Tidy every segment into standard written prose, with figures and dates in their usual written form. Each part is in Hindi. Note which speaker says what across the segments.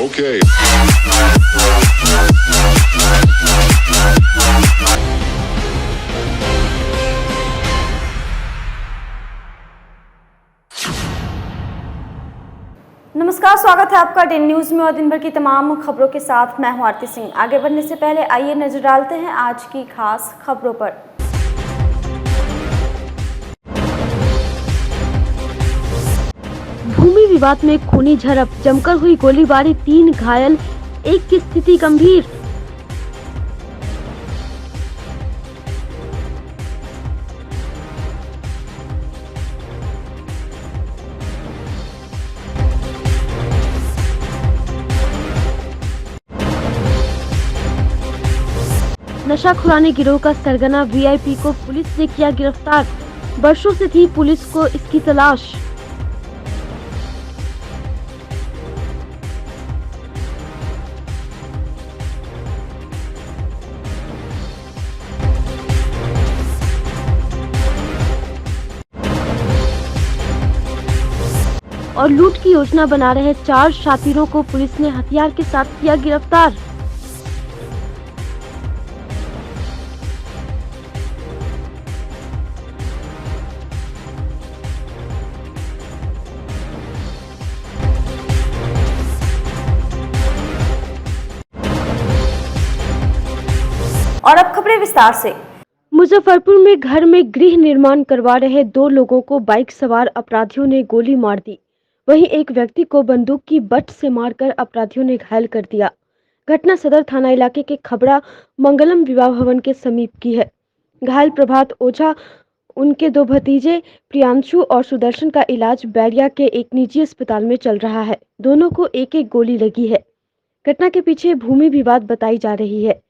Speaker 1: Okay.
Speaker 2: नमस्कार, स्वागत है आपका डेन न्यूज में और दिन भर की तमाम खबरों के साथ मैं हूं आरती सिंह। आगे बढ़ने से पहले आइए नजर डालते हैं आज की खास खबरों पर।
Speaker 3: भूमि विवाद में खूनी झड़प, जमकर हुई गोलीबारी, 3 घायल, एक की स्थिति गंभीर। नशाखुरानी गिरोह का सरगना वीआईपी को पुलिस ने किया गिरफ्तार। वर्षों से थी पुलिस को इसकी तलाश। और लूट की योजना बना रहे 4 शातिरों को पुलिस ने हथियार के साथ किया गिरफ्तार।
Speaker 2: और अब खबरें विस्तार से।
Speaker 3: मुजफ्फरपुर में घर में गृह निर्माण करवा रहे 2 लोगों को बाइक सवार अपराधियों ने गोली मार दी। वहीं एक व्यक्ति को बंदूक की बट से मारकर अपराधियों ने घायल कर दिया। घटना सदर थाना इलाके के खबड़ा मंगलम विवाह भवन के समीप की है। घायल प्रभात ओझा, उनके 2 भतीजे प्रियांशु और सुदर्शन का इलाज बैरिया के एक निजी अस्पताल में चल रहा है। दोनों को एक एक गोली लगी है। घटना के पीछे भूमि विवाद बताई जा रही है।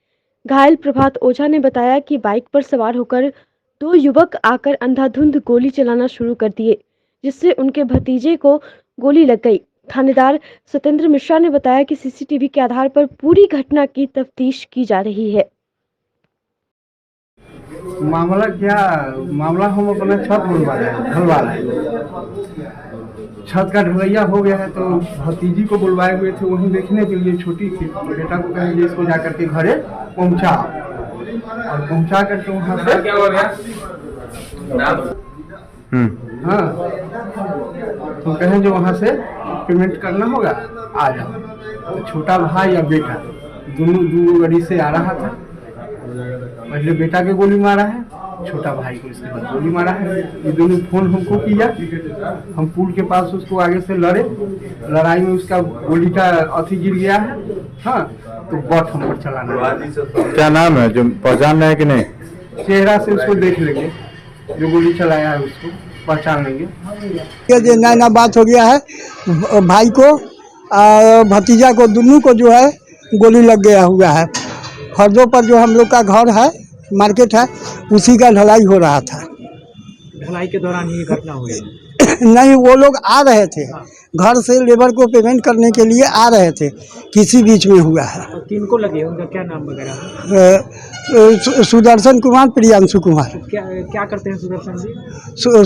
Speaker 3: घायल प्रभात ओझा ने बताया कि बाइक पर सवार होकर 2 युवक आकर अंधाधुंध गोली चलाना शुरू कर दिए, जिससे उनके भतीजे को गोली लग गई। थानेदार सत्येंद्र मिश्रा ने बताया कि सीसीटीवी के आधार पर पूरी घटना की तफ्तीश की जा रही है।
Speaker 4: मामला हम अपना छत ढलवा रहे हैं। छत का ढलैया हो गया है तो भतीजी को बुलवाए हुए थे, वहीं देखने के लिए, छोटी थी तो बेटा को कहेंगे इसको जा करके घरे पहुंचा, और पहुंचा करके वहाँ से क्या हो गया हाँ तो कहें जो वहाँ से पेमेंट करना होगा आ जाओ। तो छोटा भाई या बेटा दोनों 2 गाड़ी से आ रहा था। पहले बेटा के गोली मारा है, छोटा भाई को इसके बाद गोली मारा है। ये दोनों फोन हमको किया, हम पुल के पास उसको आगे से लड़े। लड़ाई में उसका गोली का अथी गिर गया है। हाँ तो बट हम पर चलाना।
Speaker 5: क्या नाम है, जो पहचान रहे हैं कि नहीं?
Speaker 4: चेहरा से उसको देख लेंगे, जो गोली चलाया है उसको पहचान लेंगे।
Speaker 6: ये नया बात हो गया है। भाई को भतीजा को दोनों को जो है गोली लग गया हुआ है। फर्दों पर जो हम लोग का घर है, मार्केट है, उसी का ढलाई हो रहा था।
Speaker 7: ढलाई के दौरान ये घटना हुई?
Speaker 6: नहीं, वो लोग आ रहे थे, घर से लेबर को पेमेंट करने के लिए आ रहे थे, किसी बीच में हुआ है।
Speaker 7: और 3 को लगे, उनका क्या नाम वगैरह?
Speaker 6: सुदर्शन कुमार, प्रियांशु कुमार।
Speaker 7: क्या करते हैं सुदर्शन जी?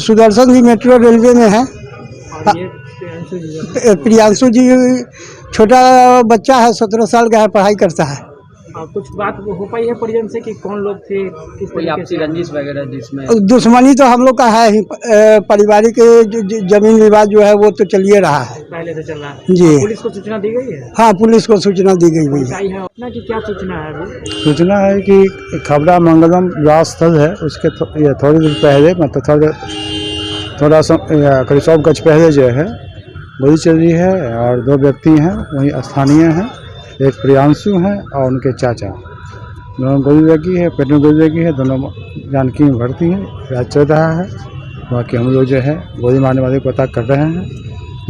Speaker 6: सुदर्शन जी मेट्रो रेलवे में है।
Speaker 7: और ये
Speaker 6: प्रियांशु जी छोटा बच्चा है, 17 साल का है, पढ़ाई करता है।
Speaker 7: कुछ बात हो पाई है परिजन से कि कौन लोग थे, किस तरीके से रंजिश वगैरह? जिसमें
Speaker 6: दुश्मनी तो हम लोग का है ही, पारिवारिक जमीन विवाद जो है वो तो चलिए रहा है,
Speaker 7: पहले से चल रहा है
Speaker 6: जी।
Speaker 7: पुलिस को सूचना दी गई है?
Speaker 6: हाँ, पुलिस को सूचना दी गई हुई है।
Speaker 7: घटना की क्या सूचना है अभी?
Speaker 5: सूचना है कि खबड़ा मंगलम विवाह स्थल है, उसके थोड़ी देर पहले, मतलब थोड़ा सा करीब 100 गज पहले जो है गोली चल रही है, और 2 व्यक्ति हैं वहीं स्थानीय हैं, एक प्रियांशु हैं और उनके चाचा। दोनों गोली लगी है, पेट में गोली लगी है, दोनों जानकी में भर्ती हैं, इलाज चल रहा है। बाकी हम लोग जो है गोली मारने वाले को पता कर रहे हैं।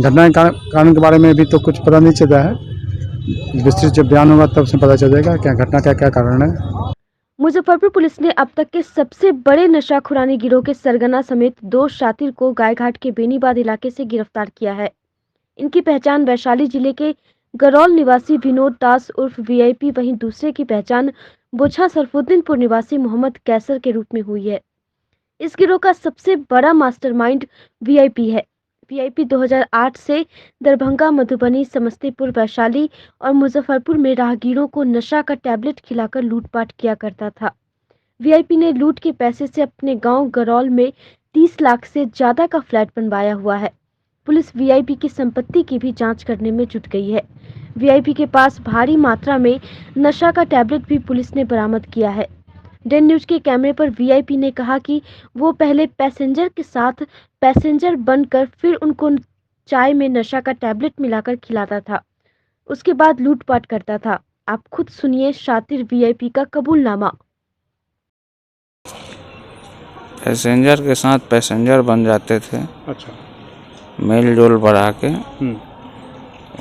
Speaker 5: घटना के कारण के बारे में भी तो कुछ पता नहीं चल रहा है, विस्तृत जब बयान होगा तब से पता चलेगा क्या घटना का क्या कारण है।
Speaker 3: मुजफ्फरपुर पुलिस ने अब तक के सबसे बड़े नशाखुरानी गिरोह के सरगना समेत 2 शातिर को गायघाट के बेनीबाद इलाके से गिरफ्तार किया है। इनकी पहचान वैशाली जिले के गरौल निवासी विनोद दास उर्फ वीआईपी, वहीं दूसरे की पहचान बोछा सरफुद्दीनपुर निवासी मोहम्मद कैसर के रूप में हुई है। इस गिरोह का सबसे बड़ा मास्टरमाइंड वीआईपी है। वीआईपी 2008 से दरभंगा, मधुबनी, समस्तीपुर, वैशाली और मुजफ्फरपुर में राहगीरों को नशा का टैबलेट खिलाकर लूटपाट किया करता था। वीआईपी ने लूट के पैसे से अपने गांव गरौल में 30 लाख से ज्यादा का फ्लैट बनवाया हुआ है। पुलिस वीआईपी की संपत्ति की भी जांच करने में जुट गई है। वीआईपी के पास भारी मात्रा में नशा का टैबलेट भी पुलिस ने बरामद किया है। डेन न्यूज के कैमरे पर वीआईपी ने कहा कि वो पहले पैसेंजर के साथ पैसेंजर बनकर फिर उनको चाय में नशा का टैबलेट मिलाकर खिलाता था। उसके बाद लूटपाट करता था। आप खुद सुनिए शातिर वीआईपी का कबूलनामा।
Speaker 8: पैसेंजर के साथ पैसेंजर बन जाते थे,
Speaker 5: अच्छा।
Speaker 8: मेल जोल बढ़ा के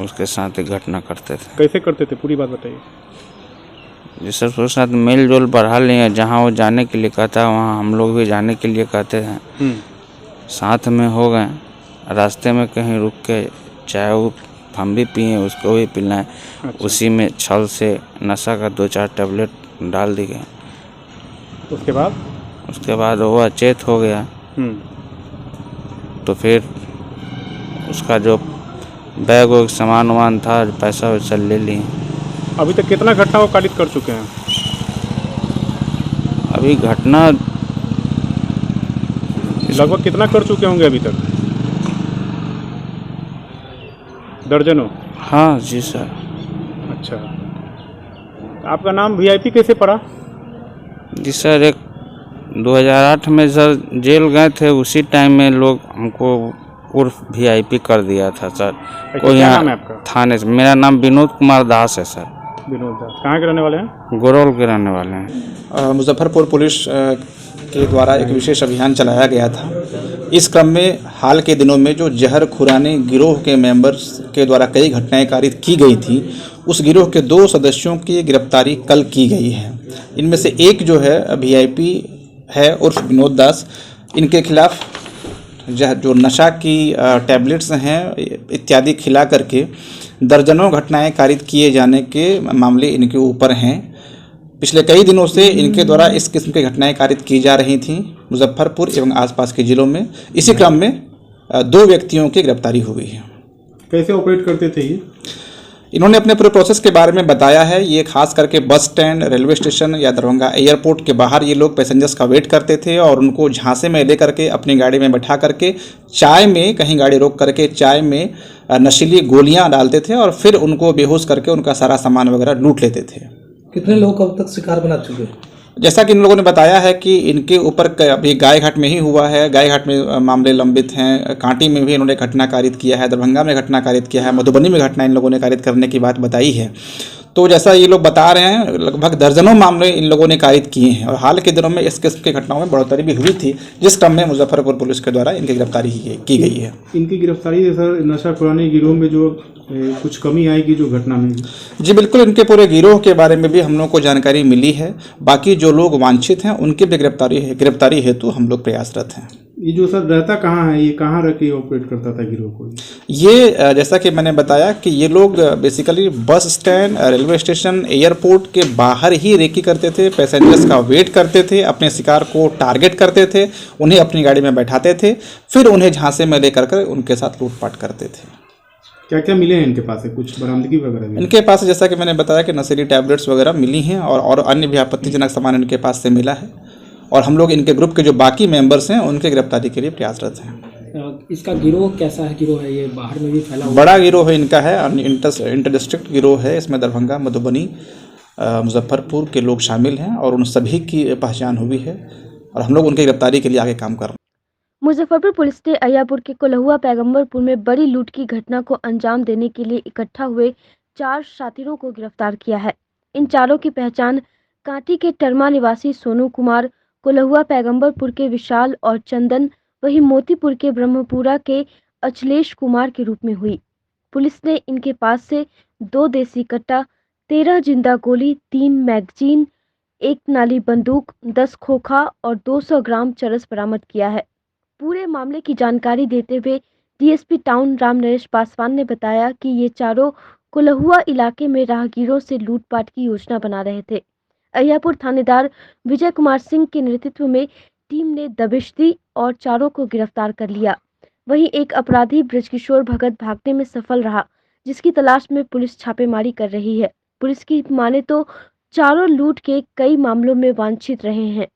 Speaker 8: उसके साथ ही घटना करते थे।
Speaker 5: कैसे करते थे, पूरी बात बताइए।
Speaker 8: जिस उसके साथ मेल जोल बढ़ा लिए, जहाँ वो जाने के लिए कहता वहाँ हम लोग भी जाने के लिए कहते हैं। साथ में हो गए, रास्ते में कहीं रुक के चाय हम भी पिए, उसको भी पिलाएं।
Speaker 5: अच्छा।
Speaker 8: उसी में छल से नशा का 2-4 टैबलेट डाल दी गए। उसके बाद वो अचेत हो गया। तो फिर उसका जो बैग वैग सामान वामान था, पैसा वैसा ले लिए।
Speaker 5: अभी तक कितना घटना को कारित कर चुके हैं?
Speaker 8: अभी घटना
Speaker 5: लगभग कितना कर चुके होंगे अभी तक? दर्जनों?
Speaker 8: हाँ जी सर।
Speaker 5: अच्छा, आपका नाम वीआईपी कैसे पड़ा?
Speaker 8: जी सर, एक 2008 में सर जेल गए थे, उसी टाइम में लोग हमको उर्फ वीआईपी कर दिया था सर। कोई
Speaker 5: क्या नाम है आपका?
Speaker 8: थाने से। मेरा नाम विनोद कुमार दास है सर।
Speaker 5: विनोद दास। कहाँ के रहने वाले हैं?
Speaker 8: गोरौल के रहने वाले हैं।
Speaker 9: मुजफ्फरपुर पुलिस के द्वारा एक विशेष अभियान चलाया गया था। इस क्रम में हाल के दिनों में जो जहर खुरानी गिरोह के मेंबर्स के द्वारा कई घटनाएं कारित की गई थी, उस गिरोह के 2 सदस्यों की गिरफ्तारी कल की गई है। इनमें से एक जो है वीआईपी है उर्फ विनोद दास। इनके खिलाफ जो नशा की टैबलेट्स हैं इत्यादि खिला करके दर्जनों घटनाएं कारित किए जाने के मामले इनके ऊपर हैं। पिछले कई दिनों से इनके द्वारा इस किस्म की घटनाएं कारित की जा रही थीं मुजफ्फरपुर एवं आसपास के जिलों में। इसी क्रम में 2 व्यक्तियों की गिरफ्तारी हुई है।
Speaker 5: कैसे ऑपरेट करते थे ये?
Speaker 9: इन्होंने अपने पूरे प्रोसेस के बारे में बताया है। ये खास करके बस स्टैंड, रेलवे स्टेशन या दरभंगा एयरपोर्ट के बाहर ये लोग पैसेंजर्स का वेट करते थे और उनको झांसे में ले करके अपनी गाड़ी में बैठा करके चाय में कहीं गाड़ी रोक करके चाय में नशीली गोलियां डालते थे और फिर उनको बेहोश करके उनका सारा सामान वगैरह लूट लेते थे।
Speaker 10: कितने लोग अब तक शिकार बना चुके हैं?
Speaker 9: जैसा कि इन लोगों ने बताया है कि इनके ऊपर अभी गायघाट में ही हुआ है। गायघाट में मामले लंबित हैं। कांटी में भी इन्होंने घटना कारित किया है, दरभंगा में घटना कारित किया है, मधुबनी में घटना इन लोगों ने कारित करने की बात बताई है। तो जैसा ये लोग बता रहे हैं, लगभग दर्जनों मामले इन लोगों ने कारित किए हैं और हाल के दिनों में इस किस्म की घटनाओं में बढ़ोतरी भी हुई थी, जिस क्रम में मुजफ्फरपुर पुलिस के द्वारा इनकी गिरफ्तारी की गई है।
Speaker 5: इनकी गिरफ्तारी से सर नशा खुरानी गिरोह में जो कुछ कमी आएगी जो घटना में?
Speaker 9: जी बिल्कुल, इनके पूरे गिरोह के बारे में भी हम लोग को जानकारी मिली है। बाकी जो लोग वांछित हैं उनकी भी गिरफ्तारी हेतु हम लोग प्रयासरत हैं।
Speaker 5: ये जो सर रहता कहाँ है, ये कहाँ रह के ऑपरेट करता था गिरोह को?
Speaker 9: ये जैसा कि मैंने बताया कि ये लोग basically bus stand, railway station, airport के बाहर ही रेकी करते थे, पैसेंजर्स का वेट करते थे, अपने शिकार को टारगेट करते थे, उन्हें अपनी गाड़ी में बैठाते थे, फिर उन्हें झांसे में लेकर कर उनके साथ लूटपाट करते थे।
Speaker 5: क्या क्या मिले हैं इनके पास? कुछ बरामदगी वगैरह मिली?
Speaker 9: इनके पास जैसा कि मैंने बताया कि नशीली टैबलेट्स वगैरह मिली हैं और अन्य भी आपत्तिजनक सामान इनके पास से मिला है और हम लोग इनके ग्रुप के जो बाकी मेंबर्स हैं उनके गिरफ्तारी के लिए प्रयासरत हैं।
Speaker 7: इसका गिरोह कैसा है? गिरोह है ये बाहर में भी फैला हुआ?
Speaker 9: बड़ा गिरोह है इनका है, इंटर डिस्ट्रिक्ट गिरोह है। इसमें दरभंगा, मधुबनी, मुजफ्फरपुर के लोग शामिल हैं और उन सभी की पहचान हुई है और हम लोग उनकी गिरफ्तारी के लिए आगे काम कर रहे हैं।
Speaker 3: मुजफ्फरपुर पुलिस ने अय्यापुर के कोल्हुआ पैगंबरपुर में बड़ी लूट की घटना को अंजाम देने के लिए इकट्ठा हुए 4 शातिरों को गिरफ्तार किया है। इन चारों की पहचान कांटी के टरमा निवासी सोनू कुमार, कोल्हुआ पैगंबरपुर के विशाल और चंदन, वहीं मोतीपुर के ब्रह्मपुरा के अचलेश कुमार के रूप में हुई। पुलिस ने इनके पास से 2 देसी कट्टा, 13 जिंदा गोली, 3 मैगजीन, 1 नाली बंदूक, 10 खोखा और 200 ग्राम चरस बरामद किया है। पूरे मामले की जानकारी देते हुए डीएसपी टाउन राम नरेश पासवान ने बताया कि ये चारों कोल्हुआ इलाके में राहगीरों से लूटपाट की योजना बना रहे थे। अय्यापुर थानेदार विजय कुमार सिंह के नेतृत्व में टीम ने दबिश दी और चारों को गिरफ्तार कर लिया। वहीं एक अपराधी ब्रजकिशोर भगत भागने में सफल रहा, जिसकी तलाश में पुलिस छापेमारी कर रही है। पुलिस की माने तो चारों लूट के कई मामलों में वांछित रहे हैं।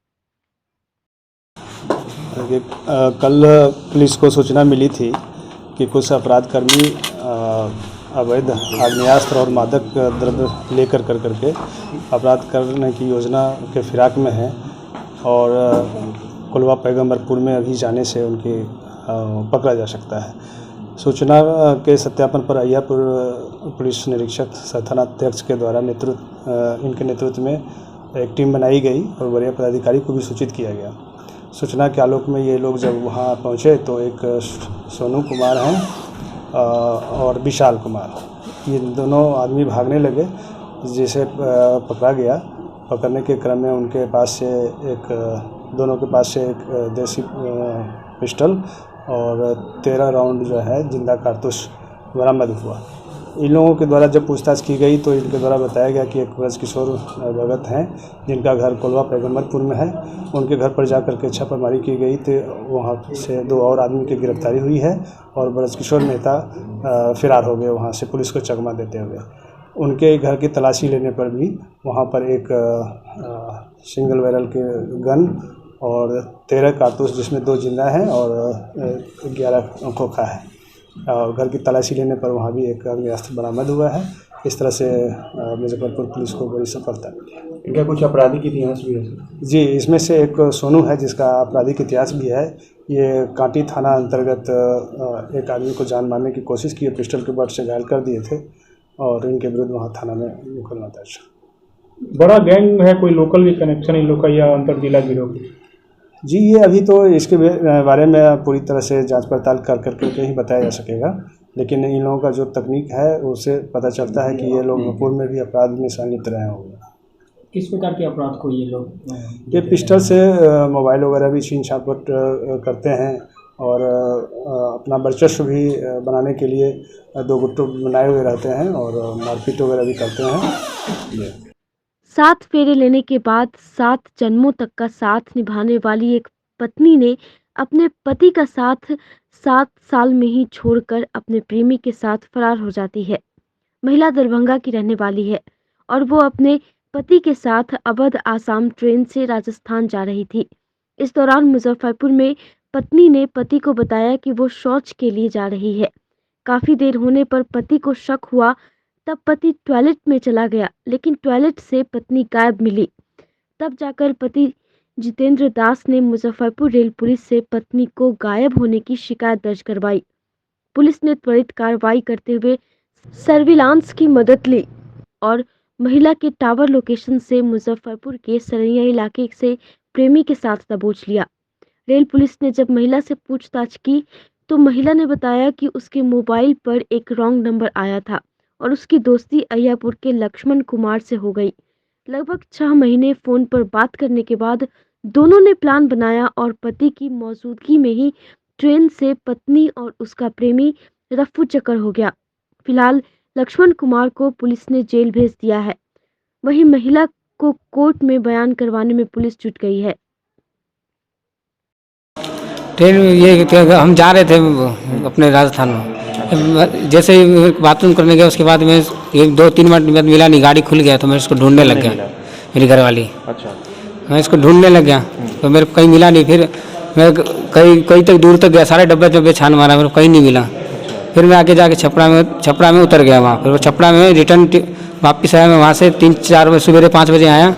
Speaker 5: कल पुलिस को सूचना मिली थी कि कुछ अपराधकर्मी अवैध आग्नेयास्त्र और मादक द्रव्य लेकर करके अपराध करने की योजना के फिराक में हैं और कुलवा पैगंबरपुर में अभी जाने से उनकी पकड़ा जा सकता है। सूचना के सत्यापन पर अय्यापुर पुलिस निरीक्षक सह थानाध्यक्ष के द्वारा इनके नेतृत्व में एक टीम बनाई गई और वरीय पदाधिकारी को भी सूचित किया गया। सूचना के आलोक में ये लोग जब वहाँ पहुँचे तो एक सोनू कुमार हैं और विशाल कुमार, ये दोनों आदमी भागने लगे, जिसे पकड़ा गया। पकड़ने के क्रम में उनके पास से दोनों के पास से एक देसी पिस्टल और 13 राउंड जो है जिंदा कारतूस बरामद हुआ। इन लोगों के द्वारा जब पूछताछ की गई तो इनके द्वारा बताया गया कि एक ब्रजकिशोर भगत हैं जिनका घर कोलवा पैगंबरपुर में है। उनके घर पर जाकर के छापामारी की गई तो वहाँ से 2 और आदमी की गिरफ्तारी हुई है और ब्रजकिशोर मेहता फरार हो गए वहाँ से पुलिस को चकमा देते हुए। उनके घर की तलाशी लेने पर भी वहाँ पर एक सिंगल बैरल के गन और 13 कारतूस जिसमें 2 जिंदा हैं और 11 खोखा है। घर की तलाशी लेने पर वहाँ भी एक आग्नेयास्त्र बरामद हुआ है। इस तरह से मुजफ्फरपुर पुलिस को बड़ी सफलता मिली है।
Speaker 11: इनका कुछ आपराधिक इतिहास भी है?
Speaker 5: जी, इसमें से एक सोनू है जिसका आपराधिक इतिहास भी है। ये कांटी थाना अंतर्गत एक आदमी को जान मारने की कोशिश की, पिस्टल के बट से घायल कर दिए थे और इनके विरुद्ध वहाँ थाना में मुकदमा दर्ज।
Speaker 11: बड़ा गैंग है, कोई लोकल भी कनेक्शन इन लोग का या अंतर जिला गिरोह?
Speaker 5: जी, ये अभी तो इसके बारे में पूरी तरह से जांच पड़ताल करके ही बताया जा सकेगा, लेकिन इन लोगों का जो तकनीक है उससे पता चलता है कि ये लोग भोजपुर में भी अपराध में संलिप्त रहे होंगे।
Speaker 7: किस प्रकार के अपराध को ये लोग?
Speaker 5: ये पिस्टल से मोबाइल वगैरह भी छीन झपट करते हैं और अपना वर्चस्व भी बनाने के लिए 2 गुट बनाए हुए रहते हैं और मारपीट वगैरह भी करते हैं।
Speaker 3: 7 फेरे लेने के बाद 7 जन्मों तक का साथ निभाने वाली एक पत्नी ने अपने पति का साथ 7 साल में ही छोड़कर अपने प्रेमी के साथ फरार हो जाती है। महिला दरभंगा की रहने वाली है और वो अपने पति के साथ अवध आसाम ट्रेन से राजस्थान जा रही थी। इस दौरान मुजफ्फरपुर में पत्नी ने पति को बताया कि वो शौच के लिए जा रही है। काफी देर होने पर पति को शक हुआ, तब पति टॉयलेट में चला गया, लेकिन टॉयलेट से पत्नी गायब मिली। तब जाकर पति जितेंद्र दास ने मुजफ्फरपुर रेल पुलिस से पत्नी को गायब होने की शिकायत दर्ज करवाई। पुलिस ने त्वरित कार्रवाई करते हुए सर्विलांस की मदद ली और महिला के टावर लोकेशन से मुजफ्फरपुर के सरैया इलाके से प्रेमी के साथ दबोच लिया। रेल पुलिस ने जब महिला से पूछताछ की तो महिला ने बताया कि उसके मोबाइल पर एक रॉन्ग नंबर आया था और उसकी दोस्ती अय्यापुर के लक्ष्मण कुमार से हो गई। लगभग 6 महीने फोन पर बात करने के बाद दोनों ने प्लान बनाया और पति की मौजूदगी में ही ट्रेन से पत्नी और उसका प्रेमी रफू चक्कर हो गया। फिलहाल लक्ष्मण कुमार को पुलिस ने जेल भेज दिया है। वहीं महिला को कोर्ट में बयान करवाने में पुलिस जुट गई है।
Speaker 12: ट्रेन ये हम जा रहे थे अपने राजस्थान में, जैसे ही बाथरूम करने गया उसके बाद मैं 2-3 मिनट बाद मिला नहीं, गाड़ी खुल गया तो मैं इसको ढूंढने लग गया। मेरी घरवाली, अच्छा, मैं इसको ढूंढने लग गया तो मेरे को कहीं मिला नहीं। फिर मैं कहीं तक दूर तक गया, सारे डब्बे छान मारा, मेरे को कहीं नहीं मिला। फिर मैं आगे जाके छपरा में उतर गया वहाँ। फिर वो छपरा में रिटर्न वापस आया। मैं वहाँ से 3-4 बजे सुबह 5 बजे आया।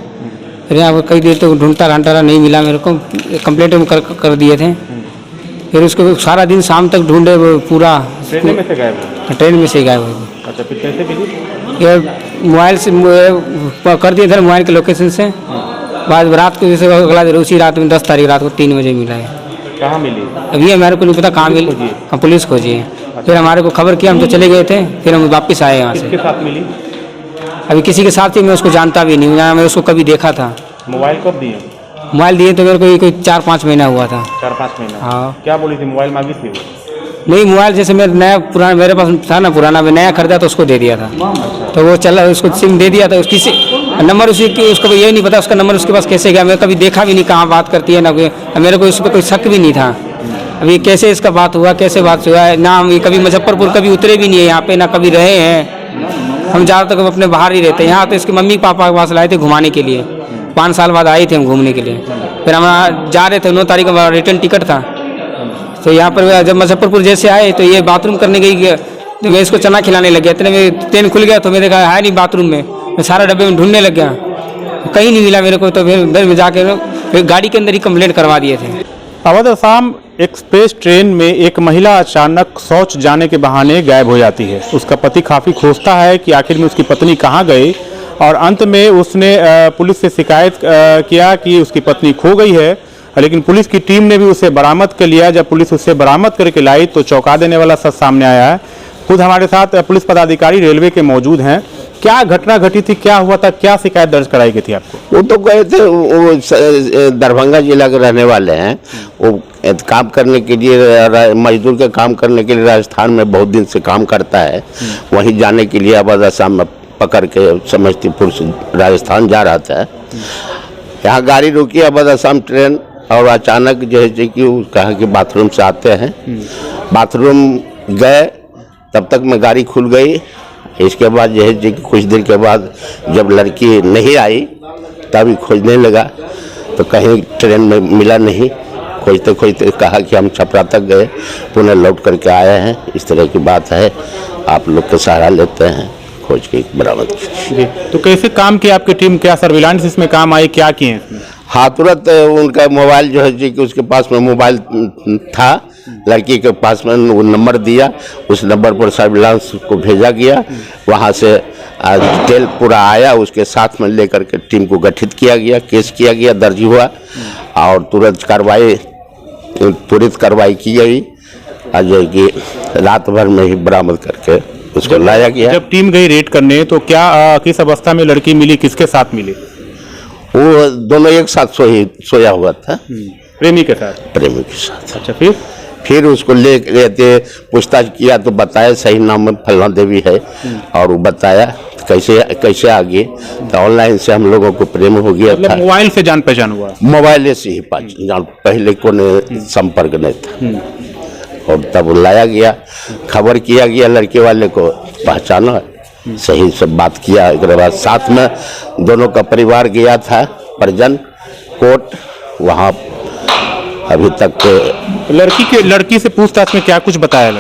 Speaker 12: फिर यहाँ कई देर तो ढूंढता रहा, नहीं मिला। मेरे को कंप्लेंट कर दिए थे। फिर उसको सारा दिन शाम तक ढूंढे पूरा।
Speaker 11: ट्रेन में से गायब हुआ?
Speaker 12: ट्रेन में से गायब हुई।
Speaker 11: अच्छा, फिर कैसे मिली?
Speaker 12: ये मोबाइल से कर दिए थे, मोबाइल के लोकेशन से। बाद रात को जैसे अगला दिन उसी रात में 10 तारीख रात को 3 बजे मिला है।
Speaker 11: कहाँ मिली?
Speaker 12: अभी हमारे को नहीं पता कहाँ मिली। हम पुलिस खोजी है। फिर हमारे को खबर किया, हम तो चले गए थे। फिर हम वापस आए यहाँ से।
Speaker 11: किसके साथ मिली?
Speaker 12: अभी किसी के साथ ही, मैं उसको जानता भी नहीं, मैं उसको कभी देखा था।
Speaker 11: मोबाइल कब दिए?
Speaker 12: मोबाइल दिए तो मेरे को कोई 4-5 महीना हुआ था।
Speaker 11: 4-5 महीना?
Speaker 12: हाँ।
Speaker 11: क्या बोली थी? मोबाइल मांगी थी?
Speaker 12: नहीं, मोबाइल जैसे मैं नया पुराना मेरे पास था ना, पुराना मैं नया खरीदा तो उसको दे दिया था, तो वो चला, उसको सिम दे दिया था, उसकी नंबर उसी की, उसको ये नहीं पता उसका नंबर उसके पास कैसे गया। मैं कभी देखा भी नहीं कहाँ बात करती है ना कोई, मेरे को इस पर कोई शक भी नहीं था। अभी कैसे इसका बात हुआ, कैसे बात हुआ है ना, हम कभी मुजफ्फरपुर कभी उतरे भी नहीं है यहाँ पे, ना कभी रहे हैं। हम ज़्यादातर अपने बाहर ही रहते हैं। यहाँ तो इसके मम्मी पापा के पास लाए थे घुमाने के लिए, 5 साल बाद आए थे हम घूमने के लिए। फिर हम जा रहे थे, 9 तारीख का रिटर्न टिकट था, तो यहाँ पर जब मुजफ्फरपुर जैसे आए तो ये बाथरूम करने गई, तो मैं इसको चना खिलाने लग गया। इतने में ट्रेन खुल गया तो मैंने देखा है नहीं बाथरूम में, मैं सारा डब्बे में ढूंढने लग गया, कहीं नहीं मिला मेरे को। तो फिर उधर में जाके फिर गाड़ी के अंदर ही कंप्लेंट करवा दिए थे।
Speaker 9: अवध असम एक्सप्रेस ट्रेन में एक महिला अचानक शौच जाने के बहाने गायब हो जाती है। उसका पति काफ़ी खोजता है कि आखिर में उसकी पत्नी कहाँ गई, और अंत में उसने पुलिस से शिकायत किया कि उसकी पत्नी खो गई है, लेकिन पुलिस की टीम ने भी उसे बरामद कर लिया। जब पुलिस उसे बरामद करके लाई तो चौंका देने वाला सच सामने आया है। खुद हमारे साथ पुलिस पदाधिकारी रेलवे के मौजूद हैं। क्या घटना घटी थी, क्या हुआ था, क्या शिकायत दर्ज कराई गई थी आपको?
Speaker 13: वो तो गए थे, वो दरभंगा जिला के रहने वाले हैं। वो काम करने के लिए, मजदूर के काम करने के लिए राजस्थान में बहुत दिन से काम करता है। वहीं जाने के लिए अवध असम में पकड़ के समस्तीपुर से राजस्थान जा रहा था। यहाँ गाड़ी रुकी अवध असम ट्रेन, और अचानक जो है कि कहा कि बाथरूम से आते हैं। बाथरूम गए, तब तक में गाड़ी खुल गई। इसके बाद जो है कि कुछ देर के बाद जब लड़की नहीं आई तभी खोजने लगा, तो कहीं ट्रेन में मिला नहीं। खोजते खोजते कहा कि हम छपरा तक गए, पुनः लौट करके आए हैं। इस तरह की बात है, आप लोग का सहारा लेते हैं, खोज के बरामद कीजिए।
Speaker 9: तो कैसे काम किया आपकी टीम, क्या सर्विलांस इसमें काम आई, क्या किए इसमें?
Speaker 13: हाँ, तुरंत उनका मोबाइल जो है कि उसके पास में मोबाइल था, लड़की के पास में वो नंबर दिया, उस नंबर पर सर्विलांस को भेजा गया। वहाँ से डिटेल पूरा आया, उसके साथ में लेकर के टीम को गठित किया गया, केस किया गया, दर्ज हुआ, और त्वरित कार्रवाई की गई। और जो कि रात भर में ही बरामद करके उसको लाया गया।
Speaker 9: जब टीम गई रेड करने तो क्या किस अवस्था में लड़की मिली, किसके साथ मिली?
Speaker 13: वो दोनों एक साथ सोया हुआ था।
Speaker 9: प्रेमी के साथ? प्रेमी
Speaker 13: के साथ।
Speaker 9: अच्छा,
Speaker 13: फिर उसको ले गए, पूछताछ किया तो बताया सही नाम फलना देवी है, और वो बताया कैसे आगे। तो ऑनलाइन से हम लोगों को प्रेम हो गया था।
Speaker 9: मोबाइल से जान पहचान हुआ?
Speaker 13: मोबाइल से ही जान, पहले को संपर्क नहीं था। और तब लाया गया, खबर किया गया, लड़के वाले को पहचाना, सही सब बात किया। एक बाद साथ में दोनों का परिवार गया था परिजन कोर्ट, वहाँ अभी तक
Speaker 9: लड़की से पूछताछ में क्या कुछ बताया?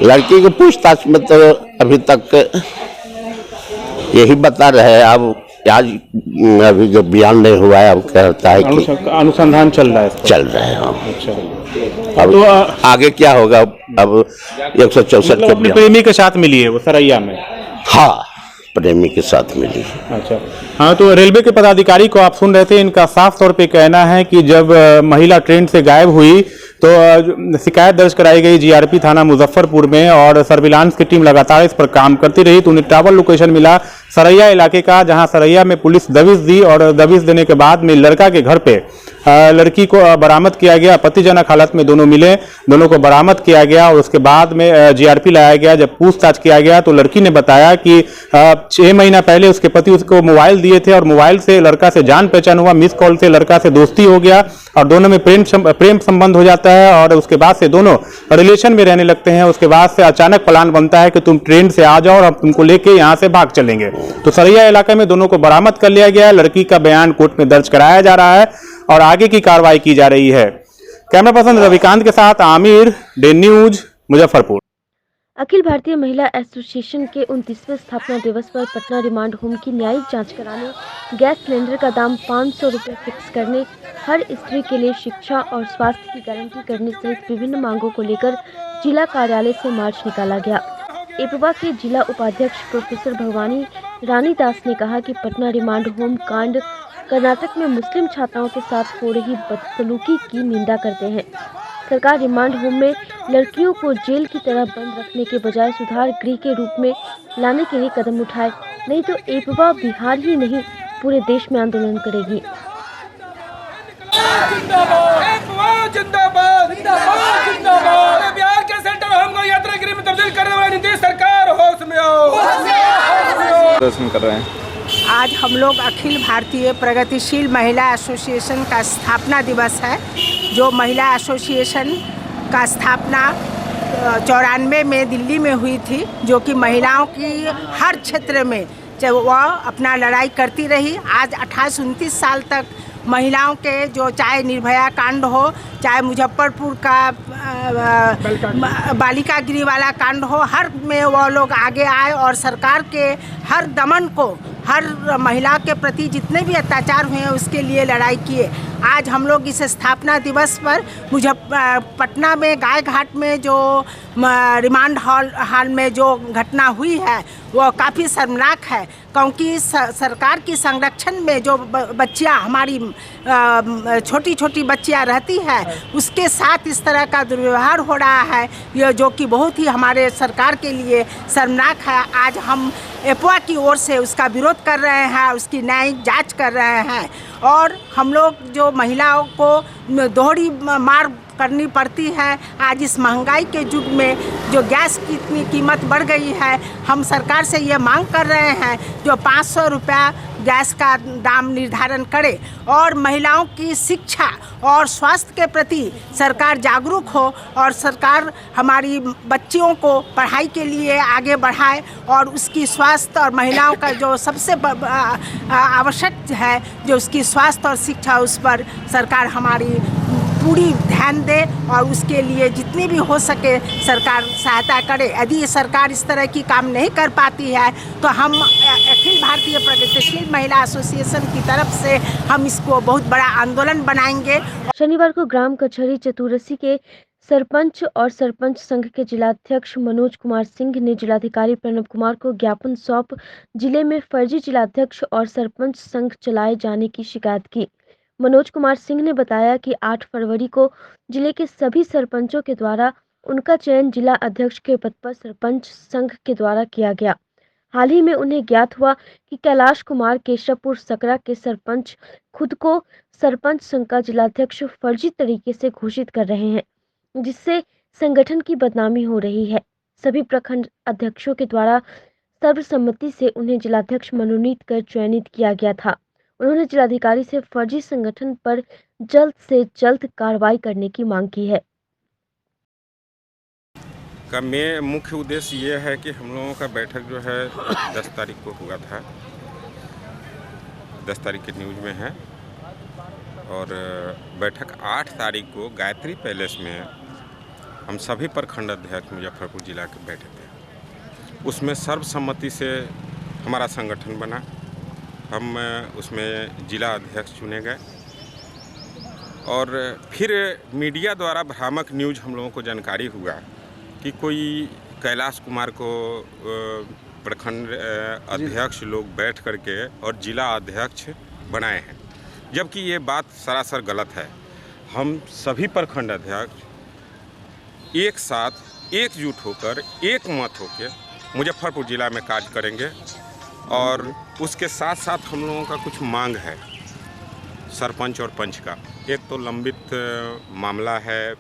Speaker 13: लड़की के पूछताछ में तो अभी तक यही बता रहे हैं। अब आज अभी जो बयान नहीं हुआ है, अब कहता है कि
Speaker 9: अनुसंधान चल रहा है।
Speaker 13: चल रहा है, हाँ।
Speaker 9: अच्छा,
Speaker 13: अब तो आगे क्या होगा? अब 164 के
Speaker 9: अपने प्रेमी के साथ मिली है वो सरैया में?
Speaker 13: हाँ, प्रेमी के साथ मिली।
Speaker 9: अच्छा, हाँ। तो रेलवे के पदाधिकारी को आप सुन रहे थे, इनका साफ तौर पे कहना है कि जब महिला ट्रेन से गायब हुई तो शिकायत दर्ज कराई गई जीआरपी थाना मुजफ्फरपुर में, और सर्विलांस की टीम लगातार इस पर काम करती रही। तो उन्हें ट्रैवल लोकेशन मिला सरैया इलाके का, जहां सरैया में पुलिस दबिश दी, और दबिश देने के बाद में लड़का के घर पे लड़की को बरामद किया गया। पतिजनक हालत में दोनों मिले, दोनों को बरामद किया गया, और उसके बाद में जीआरपी लाया गया। जब पूछताछ किया गया तो लड़की ने बताया कि 6 महीना पहले उसके पति उसको मोबाइल दिए थे, और मोबाइल से लड़का से जान पहचान हुआ, मिस कॉल से लड़का से दोस्ती हो गया, और दोनों में प्रेम संबंध हो जाता है, और उसके बाद से दोनों रिलेशन में रहने लगते हैं। उसके बाद से अचानक प्लान बनता है कि तुम ट्रेन से आ जाओ और हम तुमको लेके यहाँ से भाग चलेंगे। तो सरैया इलाके में दोनों को बरामद कर लिया गया है। लड़की का बयान कोर्ट में दर्ज कराया जा रहा है और आगे की कार्रवाई की जा रही है। कैमरा पर्सन रविकांत के साथ आमिर, डे न्यूज, मुजफ्फरपुर।
Speaker 3: अखिल भारतीय महिला एसोसिएशन के 29वें स्थापना दिवस पर पटना रिमांड होम की न्यायिक जांच कराने, गैस सिलेंडर का दाम 500 रुपये फिक्स करने, हर स्त्री के लिए शिक्षा और स्वास्थ्य की गारंटी करने सहित विभिन्न मांगों को लेकर जिला कार्यालय से मार्च निकाला गया। एपवा के जिला उपाध्यक्ष प्रोफेसर भवानी रानी दास ने कहा कि पटना रिमांड होम कांड कर्नाटक में मुस्लिम छात्राओं के साथ हो रही बदसलूकी की निंदा करते हैं। सरकार रिमांड होम में लड़कियों को जेल की तरह बंद रखने के बजाय सुधार गृह के रूप में लाने के लिए कदम उठाए, नहीं तो एपवा बिहार ही नहीं पूरे देश में आंदोलन करेगी।
Speaker 14: जिंदाबाद, जिंदाबाद, जिंदाबाद, बिहार के सेंटर
Speaker 4: तब्दील करने वाली नीतीश सरकार होश में आओ।
Speaker 9: प्रदर्शन कर रहे हैं।
Speaker 14: आज हम लोग अखिल भारतीय प्रगतिशील महिला एसोसिएशन का स्थापना दिवस है। जो महिला एसोसिएशन का स्थापना 94 में दिल्ली में हुई थी, जो कि महिलाओं की हर क्षेत्र में जब वह अपना लड़ाई करती रही। आज 28-29 साल तक महिलाओं के जो चाहे निर्भया कांड हो, चाहे मुजफ्फरपुर का बालिका गृह वाला कांड हो, हर में वो लोग आगे आए और सरकार के हर दमन को, हर महिला के प्रति जितने भी अत्याचार हुए हैं उसके लिए लड़ाई किए। आज हम लोग इस स्थापना दिवस पर पटना में गाय घाट में जो रिमांड हॉल में जो घटना हुई है वो काफ़ी शर्मनाक है, क्योंकि सरकार की संरक्षण में जो बच्चियां हमारी छोटी छोटी बच्चियां रहती है उसके साथ इस तरह का दुर्व्यवहार हो रहा है, ये जो कि बहुत ही हमारे सरकार के लिए शर्मनाक है। आज हम एपवा की ओर से उसका विरोध कर रहे हैं, उसकी न्यायिक जांच कर रहे हैं और हम लोग जो महिलाओं को दोहरी मार करनी पड़ती है। आज इस महंगाई के युग में जो गैस की इतनी कीमत बढ़ गई है, हम सरकार से ये मांग कर रहे हैं जो 500 रुपया गैस का दाम निर्धारण करे और महिलाओं की शिक्षा और स्वास्थ्य के प्रति सरकार जागरूक हो और सरकार हमारी बच्चियों को पढ़ाई के लिए आगे बढ़ाए और उसकी स्वास्थ्य और महिलाओं का जो सबसे आवश्यक है जो उसकी स्वास्थ्य और शिक्षा, उस पर सरकार हमारी पूरी ध्यान दे और उसके लिए जितनी भी हो सके सरकार सहायता करे। यदि सरकार इस तरह की काम नहीं कर पाती है तो हम अखिल भारतीय प्रगतिशील महिला एसोसिएशन की तरफ से हम इसको बहुत बड़ा आंदोलन बनाएंगे।
Speaker 3: शनिवार को ग्राम कचहरी चतुरसी के सरपंच और सरपंच संघ के जिलाध्यक्ष मनोज कुमार सिंह ने जिलाधिकारी प्रणव कुमार को ज्ञापन सौंप जिले में फर्जी जिलाध्यक्ष और सरपंच संघ चलाए जाने की शिकायत की। मनोज कुमार सिंह ने बताया कि 8 फरवरी को जिले के सभी सरपंचों के द्वारा उनका चयन जिला अध्यक्ष के पद पर सरपंच संघ के द्वारा किया गया। हाल ही में उन्हें ज्ञात हुआ कि कैलाश कुमार केशवपुर सकरा के सरपंच खुद को सरपंच संघ का जिलाध्यक्ष फर्जी तरीके से घोषित कर रहे हैं, जिससे संगठन की बदनामी हो रही है। सभी प्रखंड अध्यक्षों के द्वारा सर्वसम्मति से उन्हें जिलाध्यक्ष मनोनीत कर चयनित किया गया था। उन्होंने जिलाधिकारी से फर्जी संगठन पर जल्द से जल्द कार्रवाई करने की मांग की है।
Speaker 15: का मुख्य उद्देश्य ये है कि हम लोगों का बैठक जो है 10 तारीख को हुआ था, 10 तारीख की न्यूज़ में है और बैठक 8 तारीख को गायत्री पैलेस में हम सभी प्रखंड अध्यक्ष मुजफ्फरपुर जिला के बैठे थे। उसमें सर्वसम्मति से हमारा संगठन बना, हम उसमें जिला अध्यक्ष चुने गए और फिर मीडिया द्वारा भ्रामक न्यूज़ हम लोगों को जानकारी हुआ कि कोई कैलाश कुमार को प्रखंड अध्यक्ष लोग बैठ करके और जिला अध्यक्ष बनाए हैं, जबकि ये बात सरासर गलत है। हम सभी प्रखंड अध्यक्ष एक साथ एकजुट होकर एक मत होकर मुजफ्फरपुर जिला में कार्य करेंगे और उसके साथ साथ हम लोगों का कुछ मांग है सरपंच और पंच का। एक तो लंबित मामला है,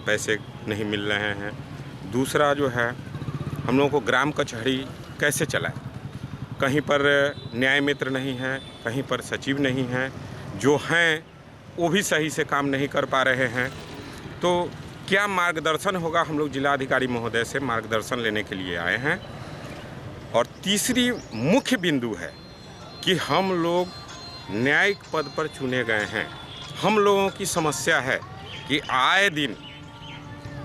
Speaker 15: पैसे नहीं मिल रहे हैं। दूसरा जो है हम लोगों को ग्राम कचहरी कैसे चलाए, कहीं पर न्याय मित्र नहीं है, कहीं पर सचिव नहीं है, जो हैं वो भी सही से काम नहीं कर पा रहे हैं। तो क्या मार्गदर्शन होगा, हम लोग जिलाधिकारी महोदय से मार्गदर्शन लेने के लिए आए हैं। और तीसरी मुख्य बिंदु है कि हम लोग न्यायिक पद पर चुने गए हैं। हम लोगों की समस्या है कि आए दिन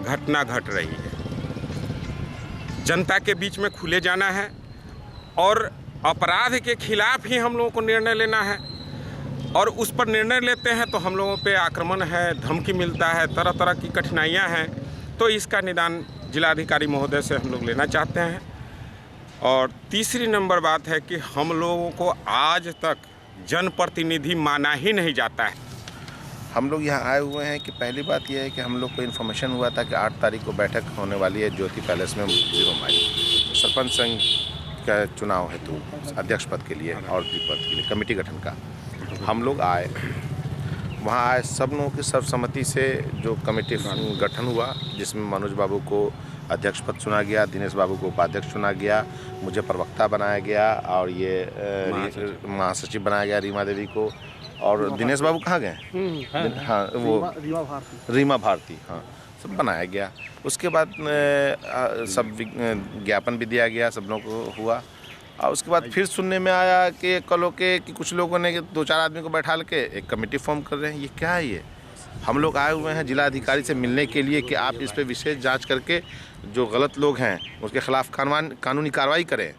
Speaker 15: घटना घट रही है, जनता के बीच में खुले जाना है और अपराध के खिलाफ ही हम लोगों को निर्णय लेना है और उस पर निर्णय लेते हैं तो हम लोगों पे आक्रमण है, धमकी मिलता है, तरह तरह की कठिनाइयां हैं। तो इसका निदान जिलाधिकारी महोदय से हम लोग लेना चाहते हैं। और तीसरी नंबर बात है कि हम लोगों को आज तक जनप्रतिनिधि माना ही नहीं जाता है।
Speaker 16: हम लोग यहाँ आए हुए हैं कि पहली बात यह है कि हम लोग को इन्फॉर्मेशन हुआ था कि 8 तारीख को बैठक होने वाली है ज्योति पैलेस में सरपंच संघ का चुनाव हेतु अध्यक्ष पद के लिए और भी पद के लिए कमेटी गठन का। हम लोग आए, वहाँ आए, सब लोगों की सर्वसम्मति से जो कमेटी गठन हुआ जिसमें मनोज बाबू को अध्यक्ष पद चुना गया, दिनेश बाबू को उपाध्यक्ष चुना गया, मुझे प्रवक्ता बनाया गया और ये महासचिव बनाया गया रीमा देवी को। और दिनेश बाबू कहाँ गए? हाँ, वो रीमा भारती, हाँ, सब बनाया गया। उसके बाद सब ज्ञापन भी दिया गया, सब लोगों को हुआ। और उसके बाद फिर सुनने में आया कि कल के कि कुछ लोगों ने 2-4 आदमी को बैठा के एक कमेटी फॉर्म कर रहे हैं। ये क्या है? ये हम लोग आए हुए हैं जिला अधिकारी से मिलने के लिए कि आप इस पे विशेष जांच करके जो गलत लोग हैं उसके खिलाफ कानूनी कार्रवाई करें।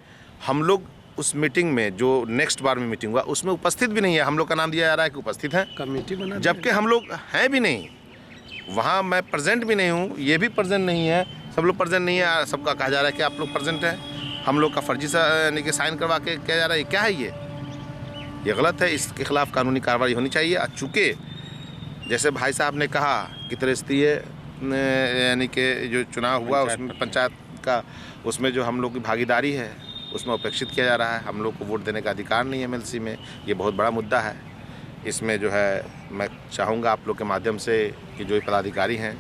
Speaker 16: हम लोग उस मीटिंग में, जो नेक्स्ट बार में मीटिंग हुआ, उसमें उपस्थित भी नहीं है। हम लोग का नाम दिया जा रहा है कि उपस्थित हैं, कमेटी बना, जबकि हम लोग हैं भी नहीं वहाँ। मैं प्रेजेंट भी नहीं हूँ, ये भी प्रेजेंट नहीं है, सब लोग प्रेजेंट नहीं है। सबका कहा जा रहा है कि आप लोग प्रेजेंट हैं, हम लोग का फर्जी यानी कि साइन करवा के किया जा रहा है। क्या है ये गलत है, इसके खिलाफ कानूनी कार्रवाई होनी चाहिए। चूँकि जैसे भाई साहब ने कहा कि त्रिस्तरीय यानी कि जो चुनाव हुआ उसमें पंचायत का, उसमें जो हम लोग की भागीदारी है उसमें उपेक्षित किया जा रहा है। हम लोग को वोट देने का अधिकार नहीं है एमएलसी में। ये बहुत बड़ा मुद्दा है। इसमें जो है मैं चाहूँगा आप लोग के माध्यम से कि जो पदाधिकारी हैं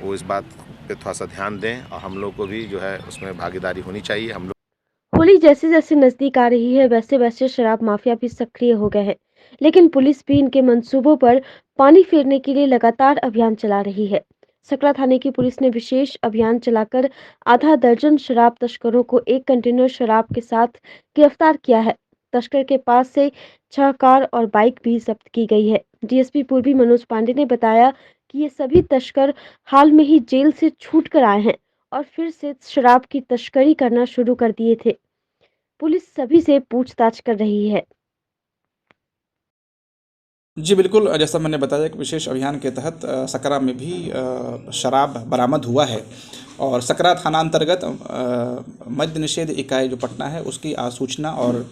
Speaker 16: वो इस बात पे थोड़ा सा ध्यान दें और हम लोग को भी जो है उसमें भागीदारी होनी चाहिए। हम लोग
Speaker 3: होली जैसे जैसे नजदीक आ रही है वैसे वैसे शराब माफिया भी सक्रिय हो गए हैं, लेकिन पुलिस भी इनके मंसूबों पर पानी फेरने के लिए लगातार अभियान चला रही है। सकरा थाने की पुलिस ने विशेष अभियान चलाकर आधा दर्जन शराब तस्करों को 1 कंटेनर शराब के साथ गिरफ्तार किया है। तस्कर के पास से 6 कार और बाइक भी जब्त की गई है। डीएसपी पूर्वी मनोज पांडे ने बताया कि ये सभी तस्कर हाल में ही जेल से छूट कर आए हैं और फिर से शराब की तस्करी करना शुरू कर दिए थे। पुलिस सभी से पूछताछ कर रही है।
Speaker 9: जी बिल्कुल, जैसा मैंने बताया कि विशेष अभियान के तहत सकरा में भी शराब बरामद हुआ है और सकरा थाना अंतर्गत मद्य निषेध इकाई जो पटना है उसकी सूचना और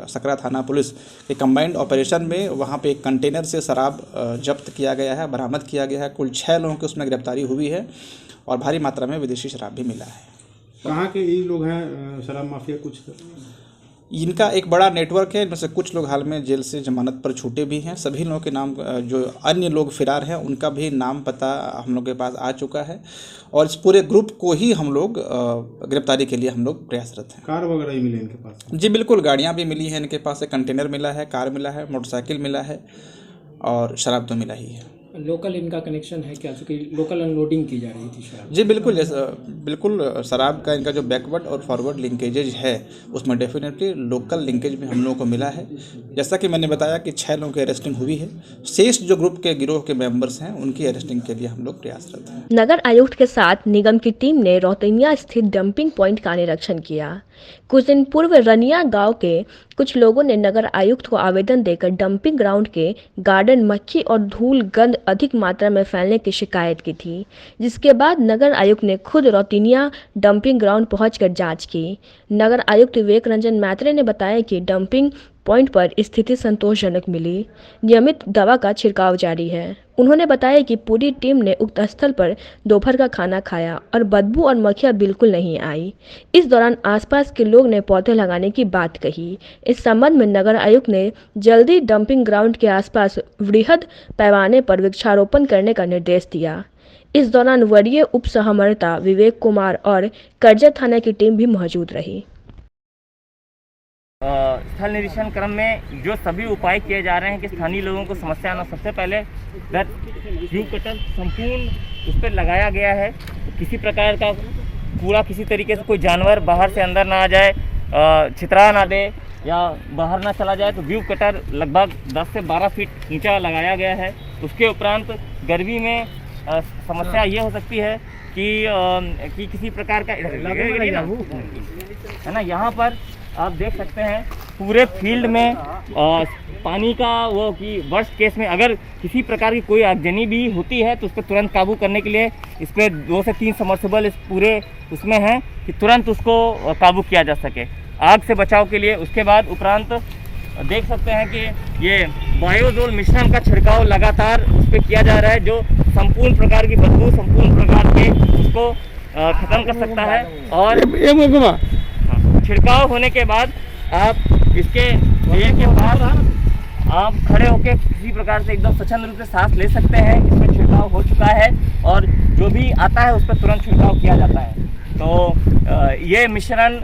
Speaker 9: सकरा थाना पुलिस के कंबाइंड ऑपरेशन में वहाँ पे एक कंटेनर से शराब जब्त किया गया है, बरामद किया गया है। कुल 6 लोगों की उसमें गिरफ्तारी हुई है और भारी मात्रा में विदेशी शराब भी मिला है।
Speaker 11: कहाँ के ये लोग हैं शराब माफिया? कुछ
Speaker 9: इनका एक बड़ा नेटवर्क है, इनमें से कुछ लोग हाल में जेल से जमानत पर छूटे भी हैं। सभी लोगों के नाम, जो अन्य लोग फरार हैं उनका भी नाम पता हम लोग के पास आ चुका है और इस पूरे ग्रुप को ही हम लोग गिरफ्तारी के लिए हम लोग प्रयासरत हैं।
Speaker 11: कार वगैरह ही मिले इनके पास?
Speaker 9: जी बिल्कुल, गाड़ियाँ भी मिली हैं इनके पास, एक कंटेनर मिला है, कार मिला है, मोटरसाइकिल मिला है और शराब तो मिला ही है।
Speaker 7: लोकल इनका कनेक्शन है क्या? चूँकि लोकल अनलोडिंग की जा रही थी शराब।
Speaker 9: जी बिल्कुल, जैसा बिल्कुल शराब का इनका जो बैकवर्ड और फॉरवर्ड लिंकेजेज है उसमें डेफिनेटली लोकल लिंकेज भी हम लोगों को मिला है। जैसा कि मैंने बताया कि 6 लोगों की अरेस्टिंग हुई है। शेष जो ग्रुप के गिरोह के मेंबर्स हैं उनकी अरेस्टिंग के लिए हम लोग प्रयासरत हैं।
Speaker 3: नगर आयुक्त के साथ निगम की टीम ने रोहतनिया स्थित डंपिंग पॉइंट का निरीक्षण किया। कुछ दिन पूर्व रनिया गांव के कुछ लोगों ने नगर आयुक्त को आवेदन देकर डंपिंग ग्राउंड के गार्डन मक्खी और धूल गंध अधिक मात्रा में फैलने की शिकायत की थी, जिसके बाद नगर आयुक्त ने खुद रोहतनिया डंपिंग ग्राउंड पहुंचकर जांच की। नगर आयुक्त विवेक रंजन मैत्रे ने बताया कि डंपिंग पॉइंट पर स्थिति संतोषजनक मिली, नियमित दवा का छिड़काव जारी है। उन्होंने बताया कि पूरी टीम ने उक्त स्थल पर दोपहर का खाना खाया और बदबू और मक्खियाँ बिल्कुल नहीं आई। इस दौरान आसपास के लोग ने पौधे लगाने की बात कही। इस संबंध में नगर आयुक्त ने जल्दी डंपिंग ग्राउंड के आसपास वृहद पैमाने पर वृक्षारोपण करने का निर्देश दिया। इस दौरान वरीय उप सहमर्ता विवेक कुमार और करजा थाना की टीम भी मौजूद रही।
Speaker 17: स्थल निरीक्षण क्रम में जो सभी उपाय किए जा रहे हैं कि स्थानीय लोगों को समस्या न, सबसे पहले व्यू कटर संपूर्ण उस पर लगाया गया है। किसी प्रकार का कूड़ा, किसी तरीके से कोई जानवर बाहर से अंदर ना आ जाए, छितरा ना दे या बाहर ना चला जाए, तो व्यू कटर लगभग 10 से 12 फीट ऊंचा लगाया गया है। उसके उपरांत गर्मी में समस्या ये हो सकती है कि किसी प्रकार का है ना, यहाँ पर आप देख सकते हैं पूरे फील्ड में पानी का वो कि वर्स्ट केस में अगर किसी प्रकार की कोई आगजनी भी होती है तो उस पर तुरंत काबू करने के लिए इस पर 2 से 3 सबमर्सिबल इस पूरे उसमें हैं कि तुरंत उसको काबू किया जा सके आग से बचाव के लिए। उसके बाद उपरांत देख सकते हैं कि ये बायोजोल मिश्रण का छिड़काव लगातार उस पर किया जा रहा है, जो संपूर्ण प्रकार की बदबू, संपूर्ण प्रकार के उसको ख़त्म कर सकता है। और छिड़काव होने के बाद आप इसके पेड़ के पास आप खड़े होकर किसी प्रकार से एकदम स्वच्छंद रूप से सांस ले सकते हैं। इसमें छिड़काव हो चुका है और जो भी आता है उस पर तुरंत छिड़काव किया जाता है। तो ये मिश्रण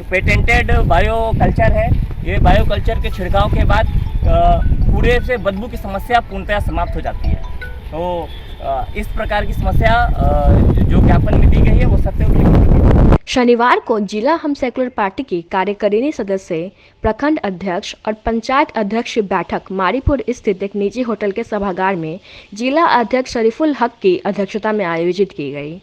Speaker 17: पेटेंटेड बायो कल्चर है। ये बायो कल्चर के छिड़काव के बाद कूड़े से बदबू की समस्या पूर्णतः समाप्त हो जाती है। तो इस प्रकार की समस्या जो ज्ञापन में दी गई है वो सत्य उल्लेख।
Speaker 3: शनिवार को जिला हम सेकुलर पार्टी की कार्यकारिणी सदस्य, प्रखंड अध्यक्ष और पंचायत अध्यक्ष की बैठक मारीपुर स्थित एक निजी होटल के सभागार में जिला अध्यक्ष शरीफुल हक की अध्यक्षता में आयोजित की गई।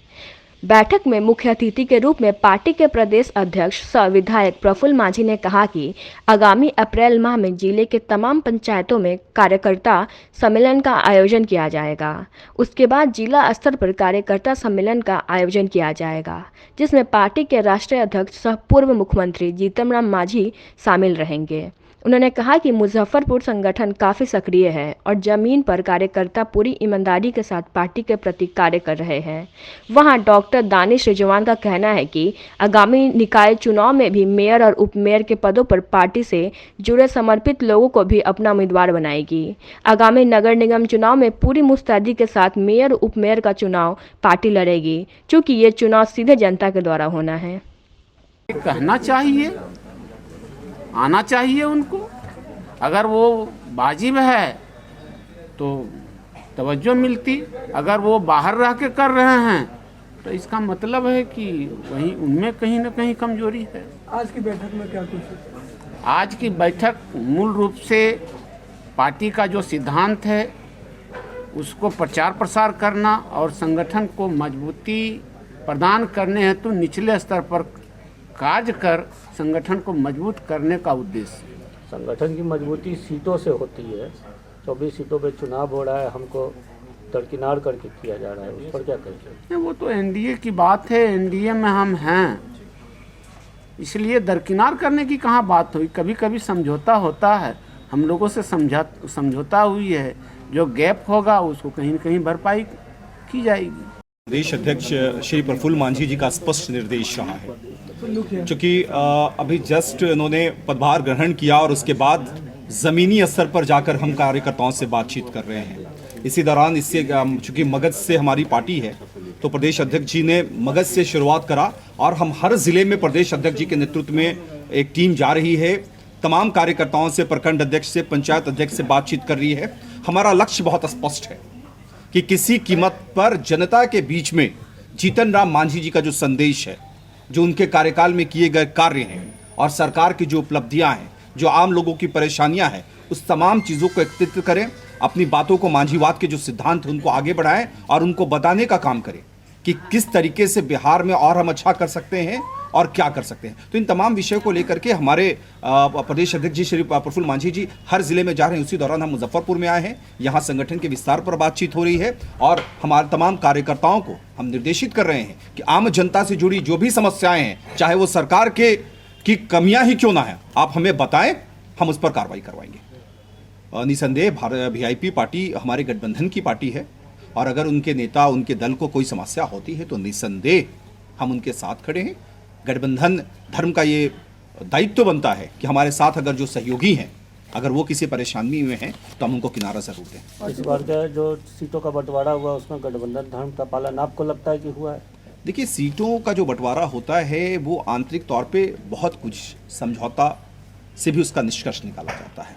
Speaker 3: बैठक में मुख्य अतिथि के रूप में पार्टी के प्रदेश अध्यक्ष सह विधायक प्रफुल्ल माझी ने कहा कि आगामी अप्रैल माह में जिले के तमाम पंचायतों में कार्यकर्ता सम्मेलन का आयोजन किया जाएगा। उसके बाद जिला स्तर पर कार्यकर्ता सम्मेलन का आयोजन किया जाएगा, जिसमें पार्टी के राष्ट्रीय अध्यक्ष सह पूर्व मुख्यमंत्री जीतन राम मांझी शामिल रहेंगे। उन्होंने कहा कि मुजफ्फरपुर संगठन काफ़ी सक्रिय है और जमीन पर कार्यकर्ता पूरी ईमानदारी के साथ पार्टी के प्रति कार्य कर रहे हैं। वहां डॉक्टर दानिश रिजवान का कहना है कि आगामी निकाय चुनाव में भी मेयर और उपमेयर के पदों पर पार्टी से जुड़े समर्पित लोगों को भी अपना उम्मीदवार बनाएगी। आगामी नगर निगम चुनाव में पूरी मुस्तैदी के साथ मेयर उपमेयर का चुनाव पार्टी लड़ेगी, चूँकि ये चुनाव सीधे जनता के द्वारा होना है।
Speaker 18: कहना चाहिए, आना चाहिए उनको। अगर वो बाजी में है तो तवज्जो मिलती, अगर वो बाहर रह के कर रहे हैं तो इसका मतलब है कि वहीं उनमें कहीं ना कहीं कमजोरी है।
Speaker 10: आज की बैठक में क्या कुछ?
Speaker 18: आज की बैठक मूल रूप से पार्टी का जो सिद्धांत है उसको प्रचार प्रसार करना और संगठन को मजबूती प्रदान करने हेतु निचले स्तर पर कार्य कर संगठन को मजबूत करने का उद्देश्य।
Speaker 19: संगठन की मजबूती सीटों से होती है। 24 सीटों पे चुनाव हो रहा है, हमको दरकिनार करके किया जा रहा है, उस पर क्या कहेंगे?
Speaker 18: वो तो एनडीए की बात है, एनडीए में हम हैं, इसलिए दरकिनार करने की कहाँ बात हुई। कभी कभी समझौता होता है, हम लोगों से समझौता हुई है, जो गैप होगा उसको कहीं न कहीं भरपाई की जाएगी।
Speaker 20: प्रदेश अध्यक्ष श्री प्रफुल्ल मांझी जी का स्पष्ट निर्देश रहा है, क्योंकि अभी जस्ट इन्होंने पदभार ग्रहण किया और उसके बाद ज़मीनी स्तर पर जाकर हम कार्यकर्ताओं से बातचीत कर रहे हैं। इसी दौरान इससे चूँकि मगध से हमारी पार्टी है तो प्रदेश अध्यक्ष जी ने मगध से शुरुआत करा और हम हर ज़िले में प्रदेश अध्यक्ष जी के नेतृत्व में एक टीम जा रही है, तमाम कार्यकर्ताओं से, प्रखंड अध्यक्ष से, पंचायत अध्यक्ष से बातचीत कर रही है। हमारा लक्ष्य बहुत स्पष्ट है कि किसी कीमत पर जनता के बीच में जीतन राम मांझी जी का जो संदेश है, जो उनके कार्यकाल में किए गए कार्य हैं और सरकार की जो उपलब्धियां हैं, जो आम लोगों की परेशानियां हैं, उस तमाम चीज़ों को एकत्रित करें, अपनी बातों को, मांझीवाद के जो सिद्धांत हैं उनको आगे बढ़ाएं और उनको बताने का काम करें कि किस तरीके से बिहार में और हम अच्छा कर सकते हैं और क्या कर सकते हैं। तो इन तमाम विषयों को लेकर के हमारे प्रदेश अध्यक्ष जी श्री प्रफुल्ल मांझी जी हर जिले में जा रहे हैं। उसी दौरान हम मुजफ्फरपुर में आए हैं, यहाँ संगठन के विस्तार पर बातचीत हो रही है और हमारे तमाम कार्यकर्ताओं को हम निर्देशित कर रहे हैं कि आम जनता से जुड़ी जो भी समस्याएं हैं, चाहे वो सरकार की कमियां ही क्यों ना है, आप हमें बताएं, हम उस पर कार्रवाई करवाएंगे। निसंदेह वीआईपी पार्टी हमारे गठबंधन की पार्टी है और अगर उनके नेता, उनके दल को कोई समस्या होती है तो निसंदेह हम उनके साथ खड़े हैं। गठबंधन धर्म का ये दायित्व बनता है कि हमारे साथ अगर जो सहयोगी हैं, अगर वो किसी परेशानी में हैं तो हम उनको किनारा जरूर दें।
Speaker 19: इस बार का जो सीटों का बंटवारा हुआ उसमें गठबंधन धर्म का पालन आपको लगता है कि हुआ है?
Speaker 20: देखिए, सीटों का जो बंटवारा होता है वो आंतरिक तौर पे बहुत कुछ समझौता से भी उसका निष्कर्ष निकाला जाता है,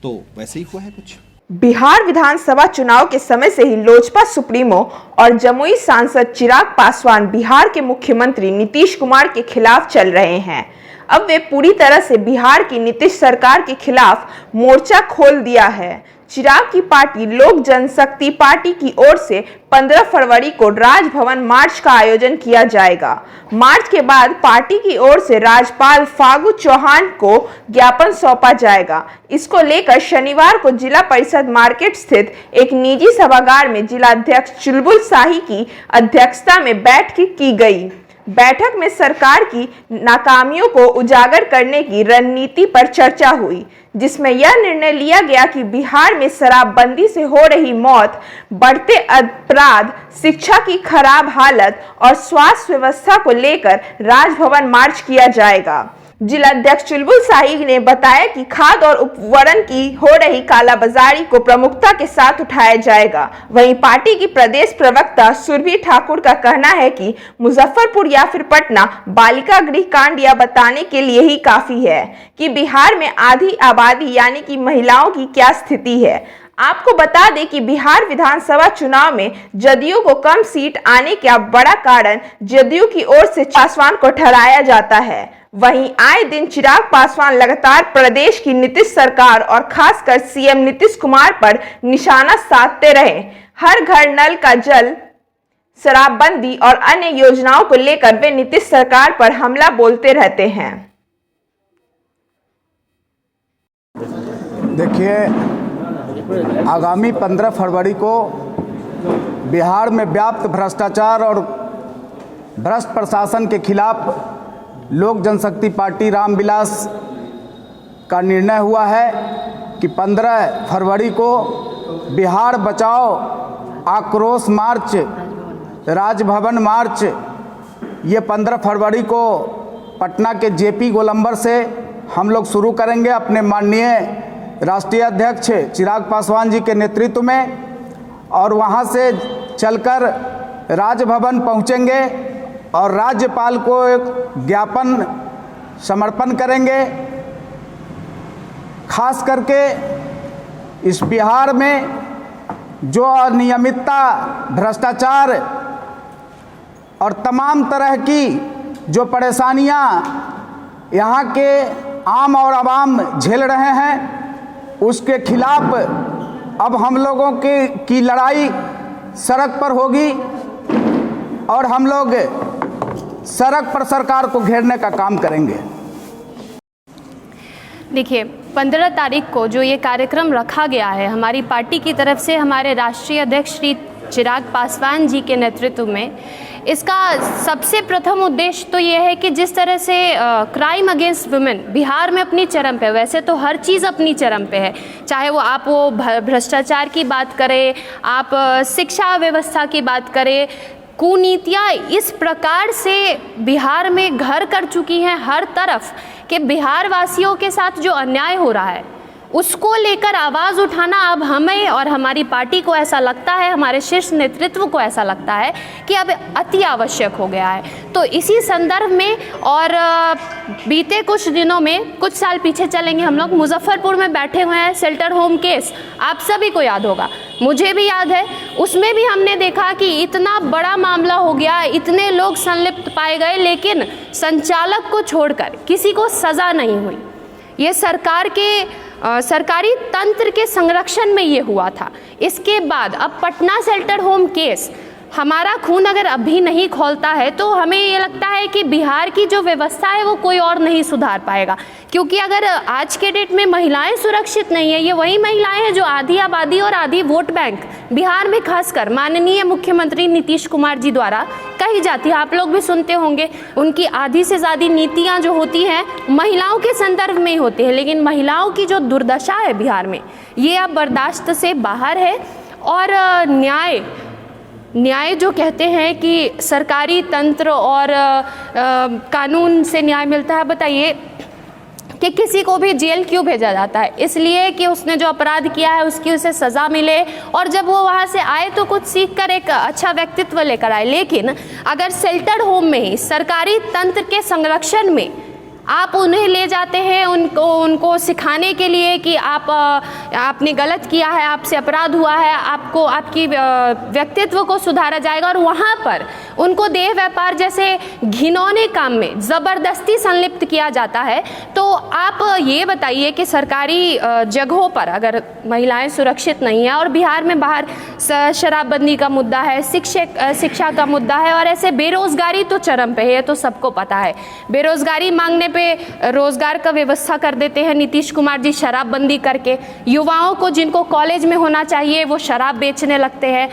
Speaker 20: तो वैसे ही हुआ है कुछ।
Speaker 21: बिहार विधानसभा चुनाव के समय से ही लोजपा सुप्रीमो और जमुई सांसद चिराग पासवान बिहार के मुख्यमंत्री नीतीश कुमार के खिलाफ चल रहे हैं। अब वे पूरी तरह से बिहार की नीतीश सरकार के खिलाफ मोर्चा खोल दिया है। चिराग की पार्टी लोक जनशक्ति पार्टी की ओर से 15 फरवरी को राजभवन मार्च का आयोजन किया जाएगा। मार्च के बाद पार्टी की ओर से राज्यपाल फागू चौहान को ज्ञापन सौंपा जाएगा। इसको लेकर शनिवार को जिला परिषद मार्केट स्थित एक निजी सभागार में जिलाध्यक्ष चुलबुल शाही की अध्यक्षता में बैठक की गई। बैठक में सरकार की नाकामियों को उजागर करने की रणनीति पर चर्चा हुई, जिसमें यह निर्णय लिया गया कि बिहार में शराबबंदी से हो रही मौत, बढ़ते अपराध, शिक्षा की खराब हालत और स्वास्थ्य व्यवस्था को लेकर राजभवन मार्च किया जाएगा। जिलाध्यक्ष चुलबुल शाही ने बताया कि खाद और उपकरण की हो रही कालाबाजारी को प्रमुखता के साथ उठाया जाएगा। वहीं पार्टी की प्रदेश प्रवक्ता सुरभि ठाकुर का कहना है कि मुजफ्फरपुर या फिर पटना बालिका गृह कांड या बताने के लिए ही काफी है कि बिहार में आधी आबादी यानी कि महिलाओं की क्या स्थिति है। आपको बता दें कि बिहार विधानसभा चुनाव में जदयू को कम सीट आने का बड़ा कारण जदयू की ओर से पासवान को ठहराया जाता है। वहीं आए दिन चिराग पासवान लगातार प्रदेश की नीतीश सरकार और खासकर सीएम नीतीश कुमार पर निशाना साधते रहे। हर घर नल का जल, शराबबंदी और अन्य योजनाओं को लेकर वे नीतीश सरकार पर हमला बोलते रहते हैं।
Speaker 1: देखिए, आगामी 15 फरवरी को बिहार में व्याप्त भ्रष्टाचार और भ्रष्ट प्रशासन के खिलाफ लोक जनशक्ति पार्टी रामविलास का निर्णय हुआ है कि 15 फरवरी को बिहार बचाओ आक्रोश मार्च, राजभवन मार्च, ये 15 फरवरी को पटना के जेपी गोलंबर से हम लोग शुरू करेंगे अपने माननीय राष्ट्रीय अध्यक्ष चिराग पासवान जी के नेतृत्व में, और वहाँ से चलकर राजभवन पहुँचेंगे और राज्यपाल को एक ज्ञापन समर्पण करेंगे। खास करके इस बिहार में जो अनियमितता, भ्रष्टाचार और तमाम तरह की जो परेशानियां यहाँ के आम और आवाम झेल रहे हैं, उसके खिलाफ अब हम लोगों की लड़ाई सड़क पर होगी और हम लोग सड़क पर सरकार को घेरने का काम करेंगे।
Speaker 22: देखिए, 15 तारीख को जो ये कार्यक्रम रखा गया है हमारी पार्टी की तरफ से, हमारे राष्ट्रीय अध्यक्ष श्री चिराग पासवान जी के नेतृत्व में, इसका सबसे प्रथम उद्देश्य तो ये है कि जिस तरह से क्राइम अगेंस्ट वुमेन बिहार में अपनी चरम पे, वैसे तो हर चीज़ अपनी चरम पे है, चाहे वो भ्रष्टाचार की बात करें, आप शिक्षा व्यवस्था की बात करें, कुनीतियाँ इस प्रकार से बिहार में घर कर चुकी हैं हर तरफ कि बिहार वासियों के साथ जो अन्याय हो रहा है उसको लेकर आवाज़ उठाना अब हमें और हमारी पार्टी को ऐसा लगता है, हमारे शीर्ष नेतृत्व को ऐसा लगता है कि अब अति आवश्यक हो गया है। तो इसी संदर्भ में और बीते कुछ दिनों में, कुछ साल पीछे चलेंगे हम लोग, मुजफ्फरपुर में बैठे हुए हैं शेल्टर होम केस, आप सभी को याद होगा, मुझे भी याद है। उसमें भी हमने देखा कि इतना बड़ा मामला हो गया, इतने लोग संलिप्त पाए गए, लेकिन संचालक को छोड़कर किसी को सज़ा नहीं हुई। ये सरकारी तंत्र के संरक्षण में ये हुआ था। इसके बाद अब पटना शेल्टर होम केस, हमारा खून अगर अभी नहीं खौलता है तो हमें ये लगता है कि बिहार की जो व्यवस्था है वो कोई और नहीं सुधार पाएगा, क्योंकि अगर आज के डेट में महिलाएं सुरक्षित नहीं है, ये वही महिलाएं हैं जो आधी आबादी और आधी वोट बैंक बिहार में खासकर माननीय मुख्यमंत्री नीतीश कुमार जी द्वारा कही जाती है, आप लोग भी सुनते होंगे, उनकी आधी से ज़्यादा नीतियाँ जो होती हैं महिलाओं के संदर्भ में ही होती है। लेकिन महिलाओं की जो दुर्दशा है बिहार में, ये अब बर्दाश्त से बाहर है। और न्याय जो कहते हैं कि सरकारी तंत्र और कानून से न्याय मिलता है, बताइए कि किसी को भी जेल क्यों भेजा जाता है? इसलिए कि उसने जो अपराध किया है उसकी उसे सज़ा मिले, और जब वो वहाँ से आए तो कुछ सीख कर एक अच्छा व्यक्तित्व लेकर आए। लेकिन अगर शेल्टर होम में ही सरकारी तंत्र के संरक्षण में आप उन्हें ले जाते हैं, उनको सिखाने के लिए कि आपने गलत किया है, आपसे अपराध हुआ है, आपको आपकी व्यक्तित्व को सुधारा जाएगा, और वहाँ पर उनको देह व्यापार जैसे घिनौने काम में ज़बरदस्ती संलिप्त किया जाता है, तो आप ये बताइए कि सरकारी जगहों पर अगर महिलाएं सुरक्षित नहीं हैं, और बिहार में बाहर शराबबंदी का मुद्दा है, शिक्षा का मुद्दा है, और ऐसे बेरोजगारी तो चरम पे है, ये तो सबको पता है। बेरोजगारी मांगने पे रोजगार का व्यवस्था कर देते हैं नीतीश कुमार जी शराबबंदी करके, युवाओं को जिनको कॉलेज में होना चाहिए वो शराब बेचने लगते हैं।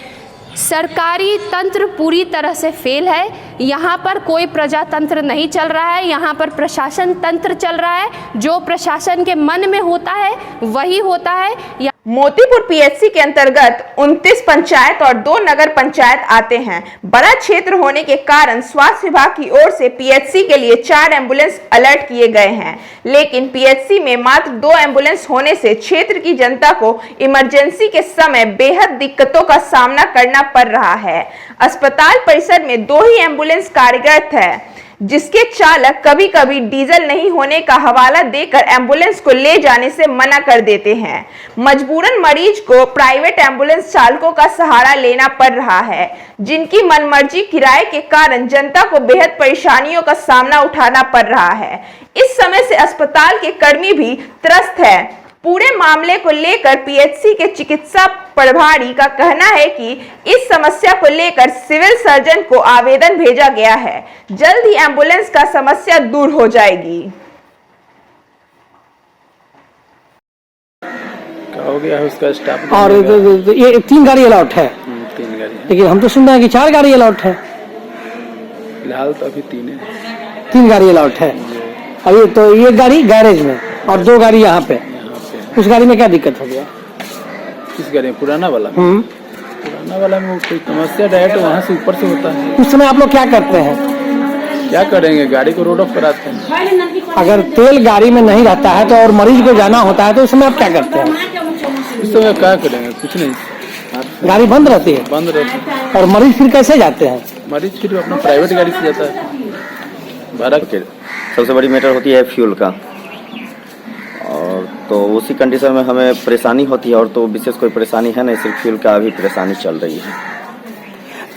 Speaker 22: सरकारी तंत्र पूरी तरह से फेल है, यहाँ पर कोई प्रजातंत्र नहीं चल रहा है, यहाँ पर प्रशासन तंत्र चल रहा है। जो प्रशासन के मन में होता है वही होता है।
Speaker 21: मोतीपुर पीएचसी के अंतर्गत 29 पंचायत और 2 नगर पंचायत आते हैं। बड़ा क्षेत्र होने के कारण स्वास्थ्य विभाग की ओर से पीएचसी के लिए 4 एम्बुलेंस अलर्ट किए गए हैं, लेकिन पीएचसी में मात्र 2 एम्बुलेंस होने से क्षेत्र की जनता को इमरजेंसी के समय बेहद दिक्कतों का सामना करना पड़ रहा है। अस्पताल परिसर में 2 ही एम्बुलेंस कार्यरत है, जिसके चालक कभी कभी डीजल नहीं होने का हवाला देकर एम्बुलेंस को ले जाने से मना कर देते हैं। मजबूरन मरीज को प्राइवेट एम्बुलेंस चालकों का सहारा लेना पड़ रहा है, जिनकी मनमर्जी किराए के कारण जनता को बेहद परेशानियों का सामना उठाना पड़ रहा है। इस समय से अस्पताल के कर्मी भी त्रस्त है। पूरे मामले को लेकर पीएचसी के चिकित्सा प्रभारी का कहना है कि इस समस्या को लेकर सिविल सर्जन को आवेदन भेजा गया है। जल्द ही एम्बुलेंस का समस्या दूर हो जाएगी।
Speaker 2: क्या हो गया है उसका स्टाफ?
Speaker 6: और ये 3 गाड़ी अलाउट है,
Speaker 2: 3 गाड़ी,
Speaker 6: लेकिन हम तो सुन रहे हैं कि 4 गाड़ी अलाउट है।
Speaker 2: फिलहाल तो अभी
Speaker 6: 3 गाड़ी अलाउट है अभी। तो ये गाड़ी गैरेज में और 2 गाड़ी यहाँ पे। उस गाड़ी में क्या दिक्कत हो गया?
Speaker 2: किस गाड़ी में? पुराना वाला? पुराना वाला में कोई समस्या डायरेक्ट वहाँ से ऊपर से होता है।
Speaker 6: उस समय आप लोग क्या करते हैं?
Speaker 2: क्या करेंगे, गाड़ी को रोड ऑफ कराते हैं।
Speaker 6: अगर तेल गाड़ी में नहीं रहता है तो और मरीज को जाना होता है तो उस समय आप क्या करते हैं?
Speaker 2: इस समय क्या करेंगे, कुछ नहीं,
Speaker 6: गाड़ी बंद रहती है।
Speaker 2: बंद रहती है।
Speaker 6: और मरीज फिर कैसे जाते हैं?
Speaker 2: मरीज फिर अपना प्राइवेट गाड़ी से जाता है। भाड़ा
Speaker 23: सबसे बड़ी मैटर होती है फ्यूल का, और तो उसी कंडीशन में हमें परेशानी होती है। और तो विशेष कोई परेशानी है नहीं, सिर्फ फ्यूल का अभी परेशानी चल रही है।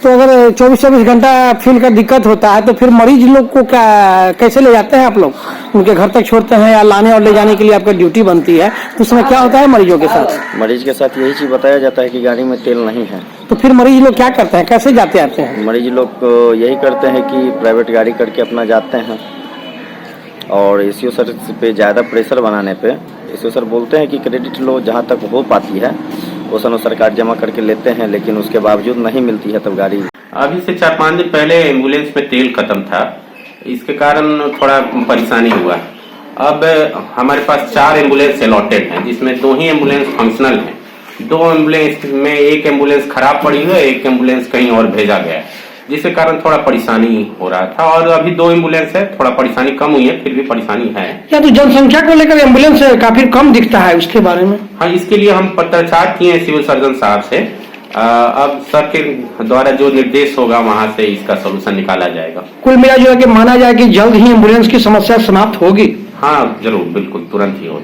Speaker 6: तो अगर 24-24 घंटा फ्यूल का दिक्कत होता है तो फिर मरीज लोग को क्या कैसे ले जाते हैं आप लोग? उनके घर तक छोड़ते हैं या लाने और ले जाने के लिए आपका ड्यूटी बनती है, तो उसमें क्या होता है मरीजों के साथ?
Speaker 23: मरीज के साथ यही चीज बताया जाता है कि गाड़ी में तेल नहीं है।
Speaker 6: तो फिर मरीज लोग क्या करते हैं, कैसे जाते आते हैं?
Speaker 23: मरीज लोग यही करते हैं कि प्राइवेट गाड़ी करके अपना जाते हैं। और एसीओ सर पे ज़्यादा प्रेशर बनाने पे एसीओ सर बोलते हैं कि क्रेडिट लो जहाँ तक हो पाती है उस अनुसार कार्ड जमा करके लेते हैं, लेकिन उसके बावजूद नहीं मिलती है तब गाड़ी।
Speaker 24: अभी से 4-5 दिन पहले एम्बुलेंस में तेल खत्म था, इसके कारण थोड़ा परेशानी हुआ। अब हमारे पास 4 एम्बुलेंस अलॉटेड हैं, जिसमें 2 ही एम्बुलेंस फंक्शनल हैं। 2 एम्बुलेंस में एक एम्बुलेंस खराब पड़ी हुई है, एक एम्बुलेंस कहीं और भेजा गया है, जिसके कारण थोड़ा परेशानी हो रहा था। और अभी 2 एम्बुलेंस है, थोड़ा परेशानी कम हुई है, फिर भी परेशानी है।
Speaker 6: या तो जनसंख्या को लेकर एम्बुलेंस काफी कम दिखता है, उसके बारे में?
Speaker 24: हाँ, इसके लिए हम पत्राचार किए हैं सिविल सर्जन साहब से। अब सर के द्वारा जो निर्देश होगा वहाँ से इसका सोल्यूशन निकाला जाएगा।
Speaker 6: कुल मिला जो है कि माना जाए कि जल्द ही एम्बुलेंस की समस्या समाप्त होगी।
Speaker 24: हाँ जरूर, बिल्कुल तुरंत ही होगी।